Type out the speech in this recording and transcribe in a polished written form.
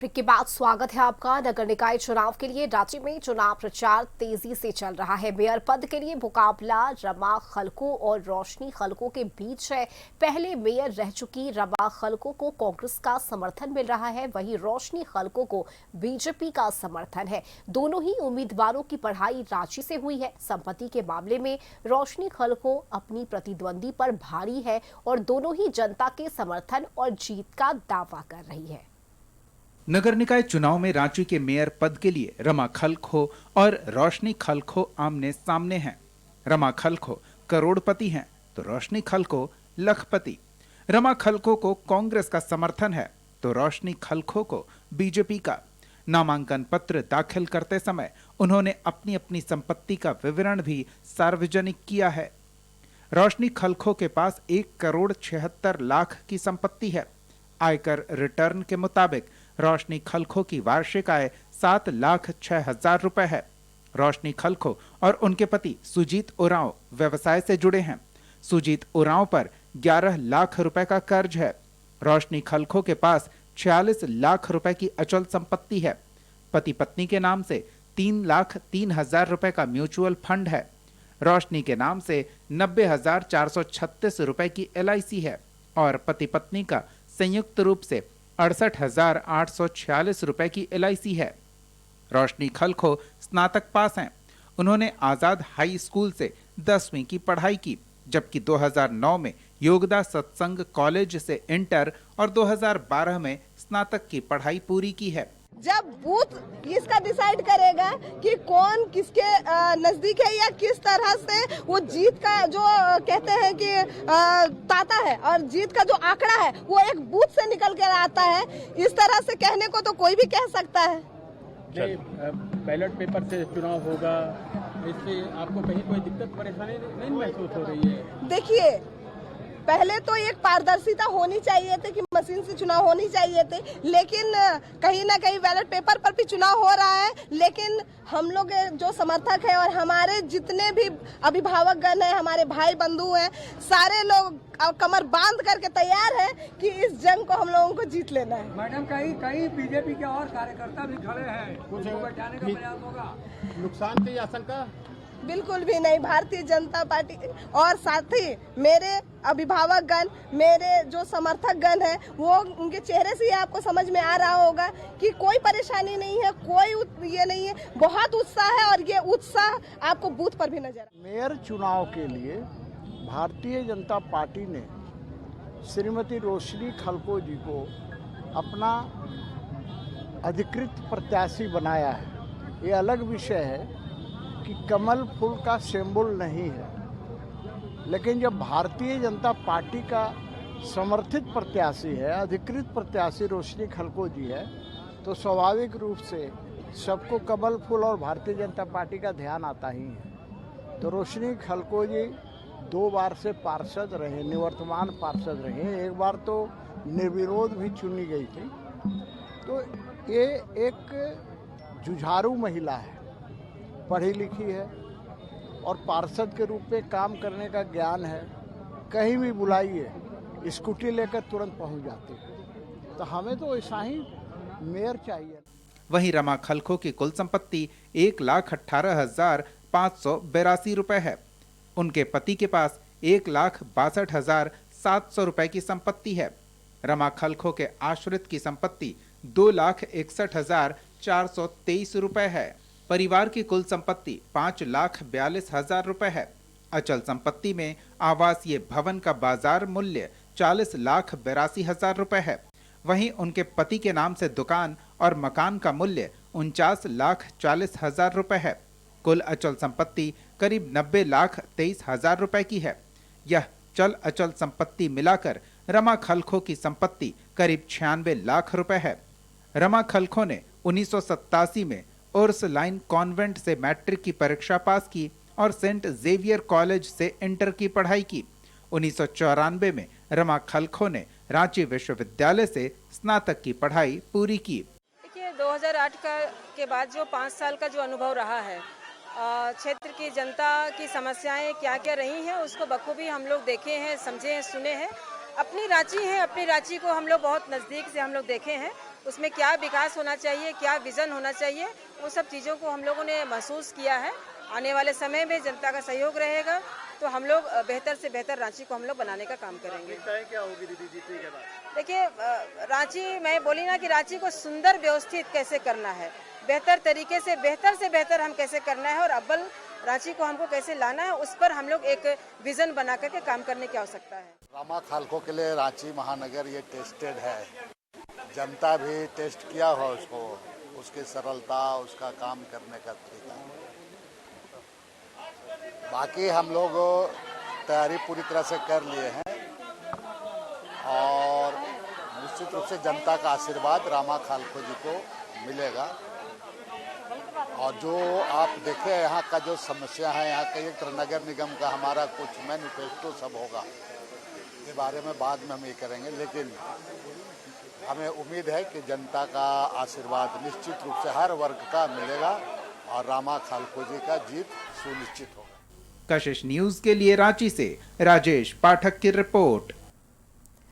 Break के बाद स्वागत है आपका। नगर निकाय चुनाव के लिए राज्य में चुनाव प्रचार तेजी से चल रहा है। मेयर पद के लिए मुकाबला रमा खलको और रोशनी खलको के बीच है। पहले मेयर रह चुकी रमा खलको को कांग्रेस का समर्थन मिल रहा है, वहीं रोशनी खलको को बीजेपी का समर्थन है। दोनों ही उम्मीदवारों की पढ़ाई रांची से हुई है। संपत्ति के मामले में रोशनी खलको अपनी प्रतिद्वंदी पर भारी है और दोनों ही जनता के समर्थन और जीत का दावा कर रही है। नगर निकाय चुनाव में रांची के मेयर पद के लिए रमा खलखो और रोशनी खलखो आमने सामने हैं। रमा खलखो करोड़पति हैं तो रोशनी खलखो लखपति। रमा खलखो को कांग्रेस का समर्थन है तो रोशनी खलखो को बीजेपी का। नामांकन पत्र दाखिल करते समय उन्होंने अपनी अपनी संपत्ति का विवरण भी सार्वजनिक किया है। रोशनी खलखो के पास 1,76,00,000 की संपत्ति है। आयकर रिटर्न के मुताबिक रोशनी खलखो की वार्षिक आय 7,06,000 रुपए है। रोशनी खलखो और उनके पति सुजीत उरांव व्यवसाय से जुड़े हैं। सुजीत उरांव पर 11 लाख रुपए का कर्ज है। रोशनी खलखो के पास 46 लाख रुपए की अचल संपत्ति है। पति पत्नी के नाम से 3,03,000 रुपए का म्यूचुअल फंड है। रोशनी के नाम से 90,436 रुपए की LIC है और पति पत्नी का संयुक्त रूप से 68,846 रुपए की LIC है। रोशनी खलखो स्नातक पास हैं। उन्होंने आजाद हाई स्कूल से 10वीं की पढ़ाई की, जबकि 2009 में योगदा सत्संग कॉलेज से इंटर और 2012 में स्नातक की पढ़ाई पूरी की है। जब बूथ इसका डिसाइड करेगा कि कौन किसके नजदीक है या किस तरह से वो जीत का जो कहते हैं कि ताता है और जीत का जो आंकड़ा है वो एक बूथ से निकल कर आता है, इस तरह से कहने को तो कोई भी कह सकता है। बैलेट पेपर से चुनाव होगा, इससे आपको कहीं कोई दिक्कत परेशानी नहीं महसूस हो रही है? देखिए, पहले तो एक पारदर्शिता होनी चाहिए थी कि मशीन से चुनाव होनी चाहिए थे, लेकिन कहीं ना कहीं बैलेट पेपर पर भी चुनाव हो रहा है। लेकिन हम लोग जो समर्थक है और हमारे जितने भी अभिभावक गण है, हमारे भाई बंधु हैं, सारे लोग कमर बांध करके तैयार है कि इस जंग को हम लोगों को जीत लेना है। मैडम, कहीं बीजेपी के और कार्यकर्ता भी खड़े हैं, कुछ बचाने का प्रयास होगा? नुकसान की आशंका? बिल्कुल भी नहीं। भारतीय जनता पार्टी और साथ ही मेरे अभिभावक गण, मेरे जो समर्थक गण हैं, वो उनके चेहरे से ही आपको समझ में आ रहा होगा कि कोई परेशानी नहीं है, कोई ये नहीं है, बहुत उत्साह है और ये उत्साह आपको बूथ पर भी नजर। मेयर चुनाव के लिए भारतीय जनता पार्टी ने श्रीमती रोशनी खलको जी को अपना अधिकृत प्रत्याशी बनाया है। ये अलग विषय है कि कमल फूल का सिंबल नहीं है, लेकिन जब भारतीय जनता पार्टी का समर्थित प्रत्याशी है, अधिकृत प्रत्याशी रोशनी खलको जी है, तो स्वाभाविक रूप से सबको कमल फूल और भारतीय जनता पार्टी का ध्यान आता ही है। तो रोशनी खलको जी 2 बार से पार्षद रहे, निवर्तमान पार्षद रहे, एक बार तो निर्विरोध भी चुनी गई थी। तो ये एक जुझारू महिला है, पढ़ी लिखी है और पार्षद के रूप में काम करने का ज्ञान है। कहीं भी बुलाइए, स्कूटी लेकर तुरंत पहुंच जाते हैं। तो हमें तो ऐसा ही मेयर चाहिए। वहीं रमा खलखो की कुल संपत्ति 1,18,582 रुपए है। उनके पति के पास 1,62,700 रुपए की संपत्ति है। रमा खलखो के आश्रित की संपत्ति 2,61,423 रुपए है। परिवार की कुल संपत्ति 5,42,000 रुपए है। अचल संपत्ति में आवासीय भवन का बाजार मूल्य 40,82,000 रुपए है। वहीं उनके पति के नाम से दुकान और मकान का मूल्य 49,40,000 रुपए है। कुल अचल संपत्ति करीब 90,23,000 रुपए की है। यह चल अचल संपत्ति मिलाकर रमा खलखो की संपत्ति करीब 96 लाख रुपए है। रमा खलखो ने 1987 में उर्सलाइन कॉन्वेंट से मैट्रिक की परीक्षा पास की और सेंट जेवियर कॉलेज से इंटर की पढ़ाई की। 1994 में रमा खलखो ने रांची विश्वविद्यालय से स्नातक की पढ़ाई पूरी की। देखिए, 2008 के बाद जो 5 साल का जो अनुभव रहा है, क्षेत्र की जनता की समस्याएं क्या क्या रही हैं उसको बखूबी हम लोग देखे हैं, समझे हैं, सुने हैं। अपनी रांची है, अपनी रांची को हम लोग बहुत नज़दीक से हम लोग देखे हैं उसमें क्या विकास होना चाहिए, क्या विजन होना चाहिए, वो सब चीज़ों को हम लोगों ने महसूस किया है। आने वाले समय में जनता का सहयोग रहेगा तो हम लोग बेहतर से बेहतर रांची को हम लोग बनाने का काम करेंगे। क्या होगी दीदी जीतने के बाद? देखिए, रांची, मैं बोली ना कि रांची को सुंदर व्यवस्थित कैसे करना है, बेहतर तरीके से बेहतर हम कैसे करना है और अव्वल रांची को हमको कैसे लाना है, उस पर हम लोग एक विजन बना करके काम करने की आवश्यकता है। रामा खालको के लिए रांची महानगर ये टेस्टेड है, जनता भी टेस्ट किया हुआ उसको, उसकी सरलता, उसका काम करने का तरीका। बाकी हम लोग तैयारी पूरी तरह से कर लिए हैं और निश्चित रूप से जनता का आशीर्वाद रामा खालको जी को मिलेगा। और जो आप देखें यहाँ का जो समस्या है, यहाँ का एक नगर निगम का हमारा कुछ मैनिफेस्टो सब होगा, इस बारे में बाद में हम ये करेंगे, लेकिन हमें उम्मीद है कि जनता का आशीर्वाद निश्चित रूप से हर वर्ग का मिलेगा और रामा खालको जी का जीत सुनिश्चित होगा। कशिश न्यूज के लिए रांची से राजेश पाठक की रिपोर्ट।